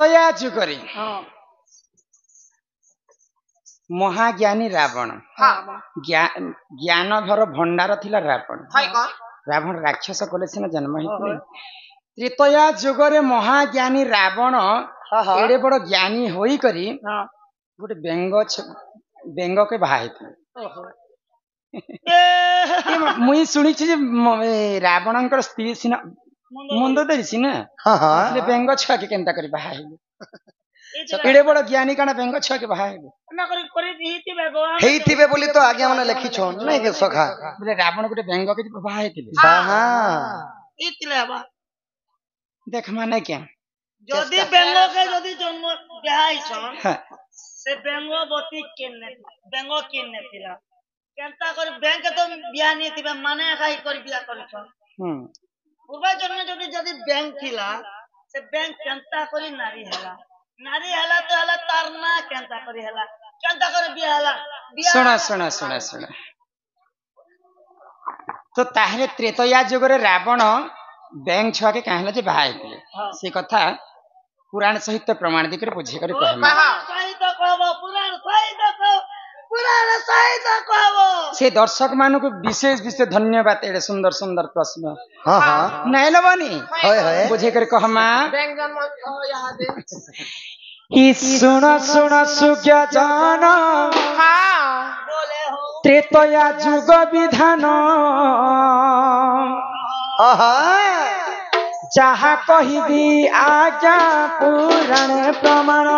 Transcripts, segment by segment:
तया जुगरे महाज्ञानी रावण ज्ञान भर भंडार थिला रावण रावण राक्षस कोले सिना जन्म हेतले त्रेतया जुगरे महाज्ञानी रावण एडे बड़ ज्ञानी होई करी गोटे बेंग के बाहा हेतले मुई शुणी रावण स्त्री सिना मुंड देसी ना बेंग छुआ के केनता करी बाहा एडे बड़ ज्ञानी काना बेंग छुआ के बाहा हेइथिबे बोली तो आगे माने लिखि छ नै के सखा बोले रावण गोटे बेंग के बाहा हेतिले बाहा देख माने क्या जदी बेंग के जदी जन्म बिहाई छन से बेंगवती केने थिला केनता कर बैंक तो बिया नै थिबे माने खाई कर बिया करि छन पूर्व जन्म जदी बैंक थिला से बैंक केनता करी नारी हला तो हला तार ना केनता कर बिया हला सुना तो ताहले त्रेतया जुगरे रावण बैंक छुआ के कहला जे बाहा हेतिले से कथा पुराण सहित प्रमाण दिकर बुझे कर कहमा सहित कहबो पुराण सहित कहबो से दर्शक मानु को विशेष धन्यवाद एडे सुंदर प्रश्न नै लबनी होय बुझे कर कहमा बैंक जन्म यहाँ दे ई सुन सुज्ञ जान बोले हो त्रेतया जुग विधान जहा कहिबी आज्ञा पुराण प्रमाण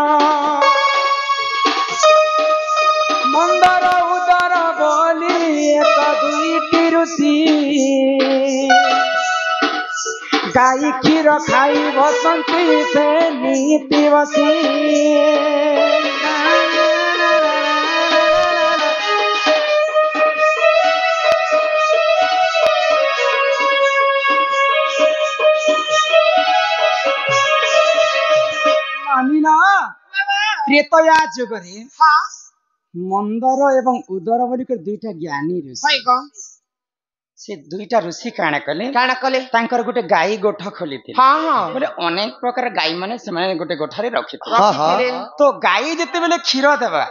मंदर उदर बोली एक दुईटी ऋषि गाई क्षीर खाई बसंती से नीति बसी त्रेतया जुगरे मंदर एवं उदर बोलिकर दुईटा ज्ञानी ऋषि से दुईटा ऋषि काना कले तांकर गोटे गाई गोठ खोलिथिले बोले अनेक प्रकार गाई माने से माने गोटे गोठरे रखिथिले तो गाई जते बेले क्षीर देबा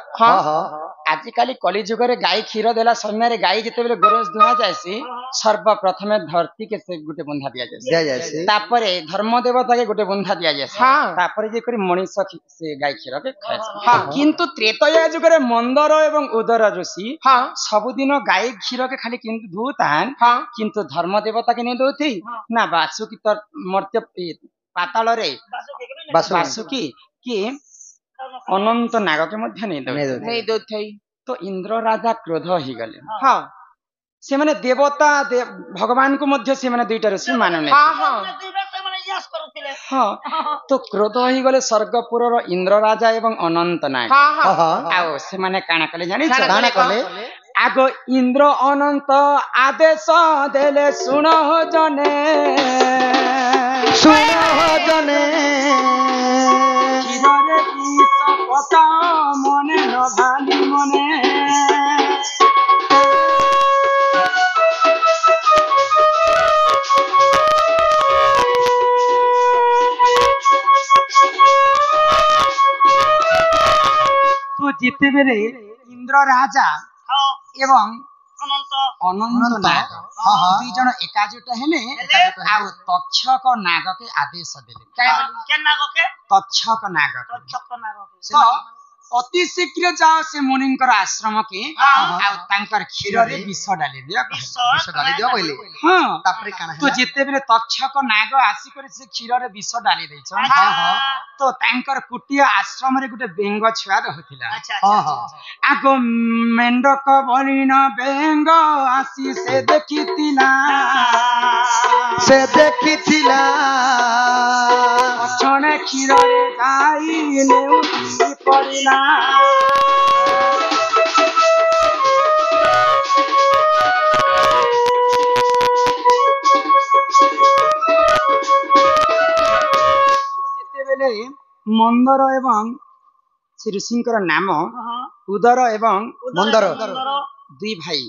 आजिकाली कली जुगरे गाई क्षीर देला समय रे गाई जते बेले गोरस दुहा जायसी सर्वप्रथमे धरती के से गोटे बंधा दिया जायसी तापरे धर्म देवता के गोटे बंधा दिया जायसी तापरे जे करी मनीष से गाई क्षीर के खायसी किंतु त्रेतया जुगरे मंदर एवं उदर ऋषि सबुदिन गाई क्षीर के खाली किंतु धुतान किंतु धर्म देवता के नहीं दौथी ना वासुकी तर मर्त्य पाताल रे वासुकी कि अनंत नाग के मध्य नहीं दौथी तो इंद्र राजा क्रोध ही गले से माने देवता भगवान को मध्य से माने दुईटा ऋषि मानने तो क्रोध ही गले स्वर्गपुर इंद्र राजा एवं अनंत नाग आओ से माने काना कले जानि काना कले आगो इंद्र अनंत आदेश देले सुन हो जने क्षीरे विष पका मने न भाली मने तो जिते बेले इंद्र राजा एवं अनंत नाग दुई जन एकाजुट हेले आउ तक्षक नाग के आदेश देले तक्षक नाग अति शीघ्र जाओ से मुनिंकर आश्रम के आउ तांकर क्षीर रे विष डाली दिया बोले तो जिते बेले तक्षक नाग आसी कर से क्षीर रे विष डाली दै छ तो तांकर कुटिया आश्रम रे गुटे बेंग छुआ रहथिला आगो मेंढक बलिन बेंग आसी से देखितिला छणे क्षीर रे गाई नेउती पड़िला जेतेबेले मंदर एवं श्री ऋषिंकर नाम उदर एवं मंदर दुई भाई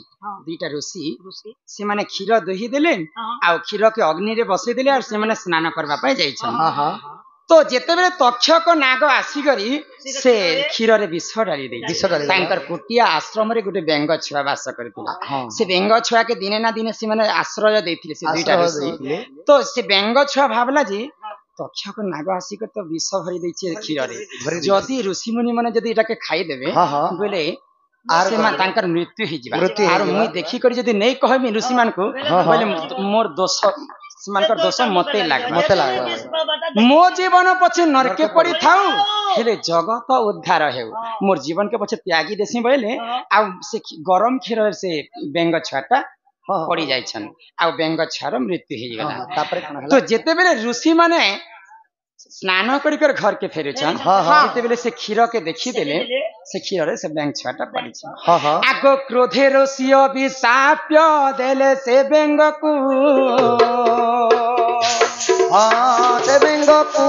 दुईटा ऋषि से माने क्षीर दही देले आ क्षीर के अग्नि रे बसई देले और से माने स्नान करबा पाए जाई छ तो जेतेबेले तक्षक नाग आसिकरी से क्षीर रे विष डाली दे तांकर कुटिया आश्रम रे गुटे बेंग छुआ वास करथिला से बेंग छुआ के दिने ना दिने से माने आश्रय देथिले से दुईटा ऋषि तो से बेंग छुआ भाबला जी तक्षक नाग आसिकर तो विष भरी दैछि क्षीर रे जदी ऋषि मुनि माने जदी एटा के खाई देबे बोले से मा तांकर मृत्यु हि जिबा आर मुई देखि करी जदी नै कहबी ऋषि मान को बोले मोर दोष सेमानकर दोष मते लाग मो जीवन पछे नरके पड़ी थाउ हेले जगत उद्धार हेउ मोर जीवन के पछे त्यागी देसी बोले आ से गरम क्षीर से बेंग छाटा पड़ी जाय छन आ बेंग छार मृत्यु हि गेला तापर तो जेते बेले ऋषि माने स्नान करी कर घर के फेरे छन जेते बेले से क्षीर के देखि देले से क्षीर रे से बेंग छाटा पड़ी छन आगो क्रोधे ऋषियो विशाप्य देले से बेंग को से बेंग को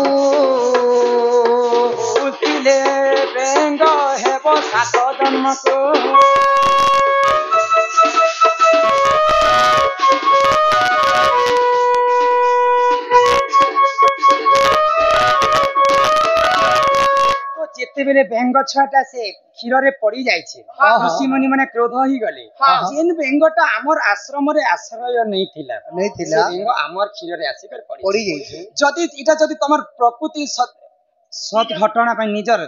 उसिले बेंग हेबो सात जन्म को जेते बेले बेंग छाटा से क्षीर रे पड़ी जाइछे ऋषि मुनि माने क्रोध ही गले जेन बेंगटा हमर आश्रम रे आश्रय नै थिला बेंग हमर क्षीर रे आसीकर पड़ी जाइछे जदी इटा जदी तमर प्रकृति सत घटना पे निजर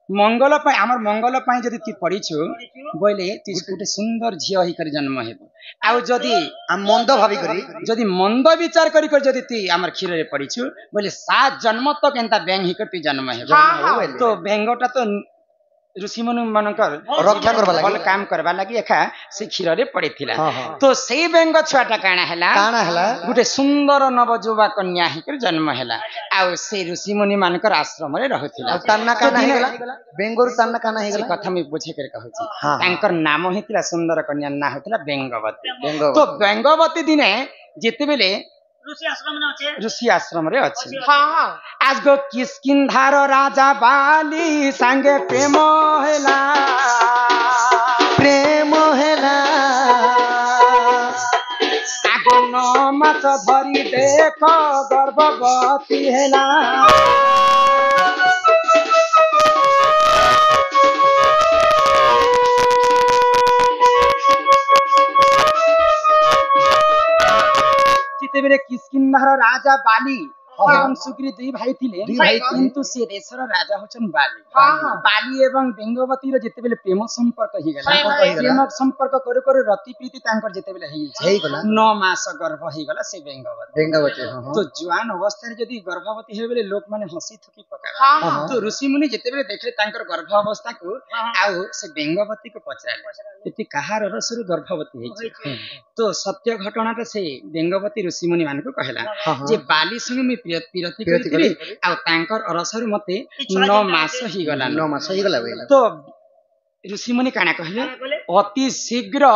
मंगल पे हमर मंगल पे जदी ती पड़ीछु बोले ती गुटे सुंदर झियो ही कर जन्म हेबो आ जदी हम मंद भाबी करी जदी मंद विचार करी कर जदी ती हमर क्षीर रे पड़ीछु बोले 7 जन्म तक एंता बेंग ही कर ती जन्म हेबो तो बेंगटा तो ऋषि मुनि मानकर रक्षा करबा लागि काम करबा लागि एखा से क्षीर रे पड़ीथिला तो सेई बेंग छुआटा काना हैला गुटे सुंदर नवजुवा कन्या ही कर जन्म हैला आ से ऋषि मुनि मानकर आश्रम रे रहथिला तन्ना काना हैला बेंगोर तन्ना काना हैला कथा में बुझे कर कहूची तांकर नाम हेतिला सुंदर कन्या ना हेतिला बेंगवती तो बेंगवती दिने जेते बेले ऋषि आश्रम रे अछि आज गो किष्किंधार राजा बाली संगे प्रेम हेला आगो न मास भरी देख गर्भवती हेला जेतेबेले किष्किंधार राजा बाली एवं सुग्री दुई भाई थिले किंतु से देशर राजा होचन बाली एवं बेंगवती रो जेतेबेले प्रेम संपर्क हि गेला प्रेम संपर्क करे करे रति प्रीति तांकर जेतेबेले हेई गेला 9 मास गर्भ हि गेला से बेंगवती तो जवान अवस्था रे जदी गर्भवती हेबेले लोक माने हंसी थुकी पका तो ऋषि मुनि जेतेबेले देखले तांकर गर्भ अवस्था को आउ से बेंगवती को पचाले एति कहार रसरु गर्भवती हेछि तो सत्य घटना तो से बेंगवती ऋषि मुनि मान को कहला जे बाली संग में पिरती करी आ तांकर अरसरु मते 9 मास ही गला तो ऋषि मुनि काना कहले अति शीघ्र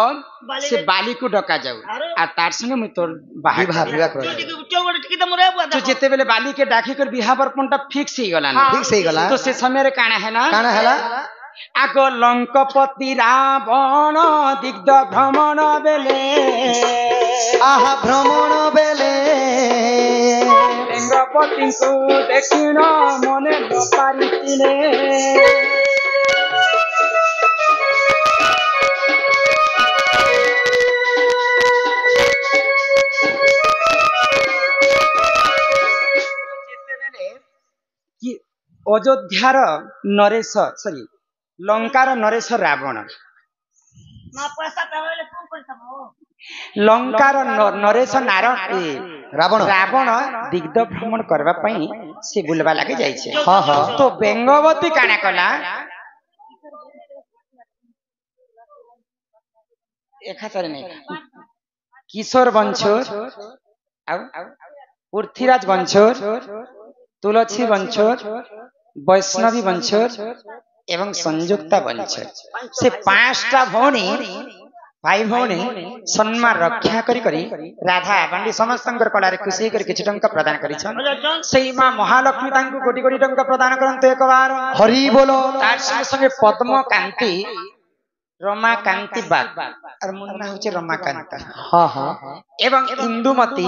से बाली को डका जाऊ आ तार संगे मैं तोर विवाह कर तो जेते बेले बाली के डाकी कर विवाह बरपनटा फिक्स ही गला तो से समय रे काना हैला आगो लंकपति रावण दिग्ध भ्रमण बेले आहा भ्रमण बेले बेंगवती को देखिन मने न पारिथिले कि अयोध्यार नरेश सॉरी लंकार नरेश रावण लंकार नरेश रावण दिग्ध भ्रमण करबा पई से बुलवा लागे जाइछे तो बेंगवती काना कला एखातरे नै किशोर वंशोर पृथ्वीराज वंशोर तुलसी वंशोर वैष्णवी वंशोर एवं संयुक्ता वंशोर से 5टा भौणी भाई भौणी सम्मान रक्षा करी करी राधा बांडी समस्तंकर कलारे खुशी करी किछि टंका प्रदान करी छन सेई मां महालक्ष्मी तांकु कोटी कोटी टंका प्रदान करंतु एक बार हरि बोलो तार संगे संगे पद्म कांति रमाकांति बाग और मो ना होचे रमाकांत हाँ हाँ एवं इंदुमती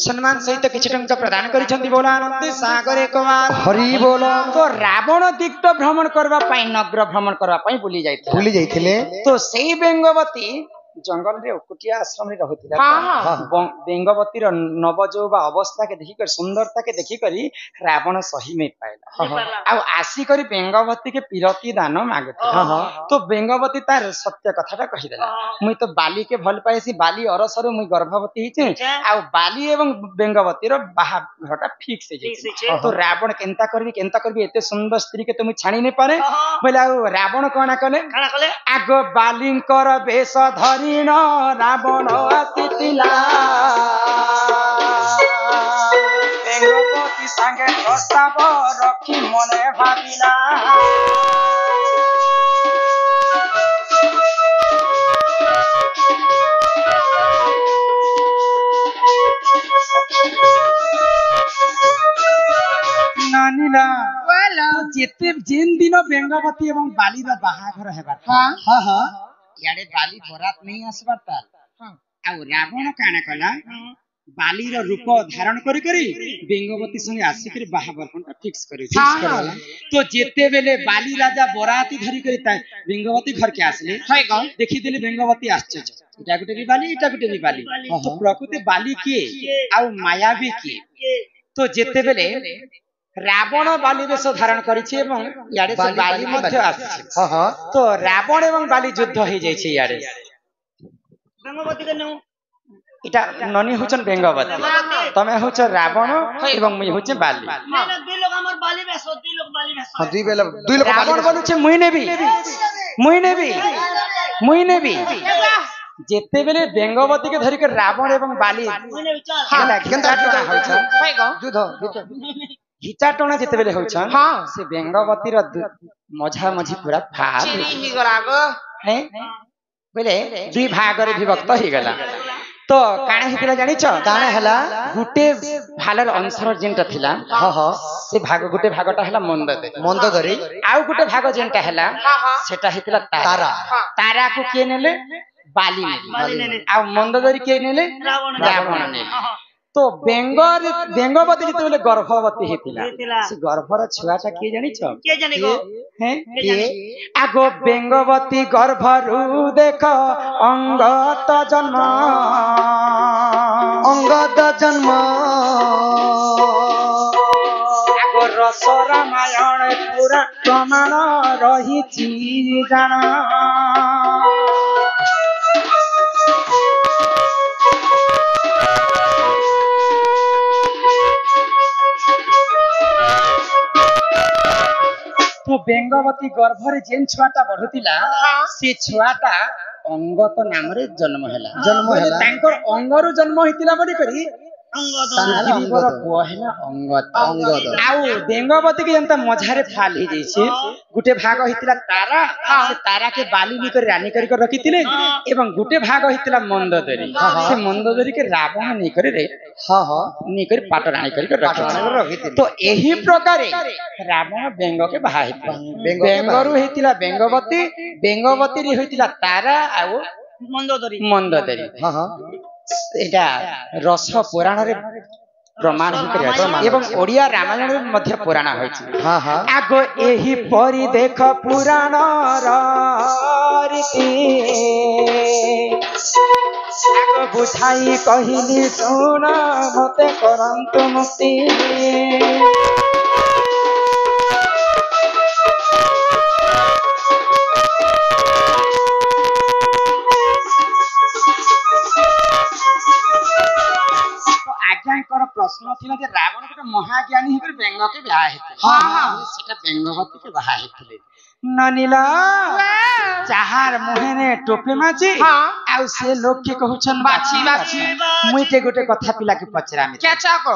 सम्मान सहित किछ टंका प्रदान करिसंती बोलानंद सागर एक बार हरि बोल तो रावण दिग्ध भ्रमण करबा पई नगर भ्रमण करबा पई बुली जाइथिला भूली जाइथिले तो सेई बेंगवती जंगल रे कुटिया आश्रम रे रहुतिला बेंगवती रो नवजौवा अवस्था के देखि कर सुंदरता के देखि करी रावण सही में पाइला आ आसी करी बेंगवती के पिरती दान मागुथिला तो बेंगवती तार सत्य कथाटा कहि देला मुई तो बाली के भल पाइसी बाली अरसर मुई गर्भवती हिचे आ बाली एवं बेंगवती रो बाहाघरटा फिक्स हे तो रावण केंता करबी एते सुंदर स्त्री के तो मुई छाणी नै पारे बोले आ रावण कोना कले आगो बालींकर बेश धरिण रावण आसीतिला बेंगवती संगे प्रस्ताव रखी मने भाबिला नानीला जेते जेन दिन बेंगवती एवं बाली रा बाहाघर हेबा हाँ हाँ याडे बाली बरात नहीं आसबार ताल आ रावण काना कला बाली रो रूप धारण करी करी बेंगवती संगे आसी करी बाहाबरपनटा फिक्स करी तो जेते बेले बाली राजा बराती धरी करी ता बेंगवती घर के आसले हाय ग देखि देले बेंगवती आश्चर्य इटा गुटे भी बाली इटा गुटे भी बाली तो प्रकृति बाली के आ मायावी के तो जेते बेले रावण बाली वेश धारण करिछि एवं याडे से बाली मध्य आछि हाँ हाँ तो रावण एवं बाली युद्ध हो जाय छै याडे बेंगवती के नु इटा ननी होचन बेंगवती तमे होच रावण एवं मुई होचे बाली ना दुई लोग हमर बाली में सो दुई लोग बाली में हाँ दुई लोग रावण बोलु छे मुई नेबी जेते बेले बेंगवती के धरि के रावण एवं बाली मैंने विचार हां केनता होछ युद्ध घिचा टोना जेते बेले होछ से बेंगवती रो मझा मझी पूरा भाग ही गला गो हैं बोले दुई भाग रे विभक्त ही गला तो काणे हितला जानि छ काणे हला गुटे भालर अंशर जेंटा थिला हाँ हाँ से भाग गुटे भागटा हला मंदोदरी आउ गुटे भाग जेंटा हला सेटा हितला तारा तारा को के नेले बाली नेले आ मंदोदरी के नेले रावण नेले तो बेंगवती जेते बेले गर्भवती हेतिला से गर्भर छुआटा के जानि छ के जानि गो हैं के आगो बेंगवती गर्भरु देख अंगत जन्म आगो रस रामायण पूरा प्रमाण रहिछि जान तो बेंगवती गर्भरे जेन छुआटा बढ़ुतिला से छुआटा अंगत नाम रे जन्म हैला तांकर अंगरु जन्म हितिला बडी करी अंगत पहला अंगत आउ बेंगवती के जनता मझारे फाल ही जैसे गुटे भाग हितिला तारा से तारा के बाली नि कर रानी कर रखितिले एवं गुटे भाग हितिला मंदोदरी से मंदोदरी के रावण नि करे रे हाँ हाँ नि कर पाट रानी कर रखितिले तो एही प्रकारे रावण बेंग के बाहा हितिला बेंगरु हितिला बेंगवती रे हितिला तारा आउ मंदोदरी हाँ हाँ एटा रस पुराण रे प्रमाण एवं ओडिया रामायण रे मध्य पुराण होइछि हाँ हाँ आगो एही परि देख पुराण रीति आगो बुझाई कहिली सुन मते करंतु मुक्ति प्रश्न थिला जे रावण के महाज्ञानी हिकर बेंग के बियाह हेते हां सेटा बेंगवती के बियाह हेते ननीला चाहार मुहेने टोपे माची आ से लोग के कहउछन बाछी मुई के गोटे कथा पिला के पचरा में क्या चाको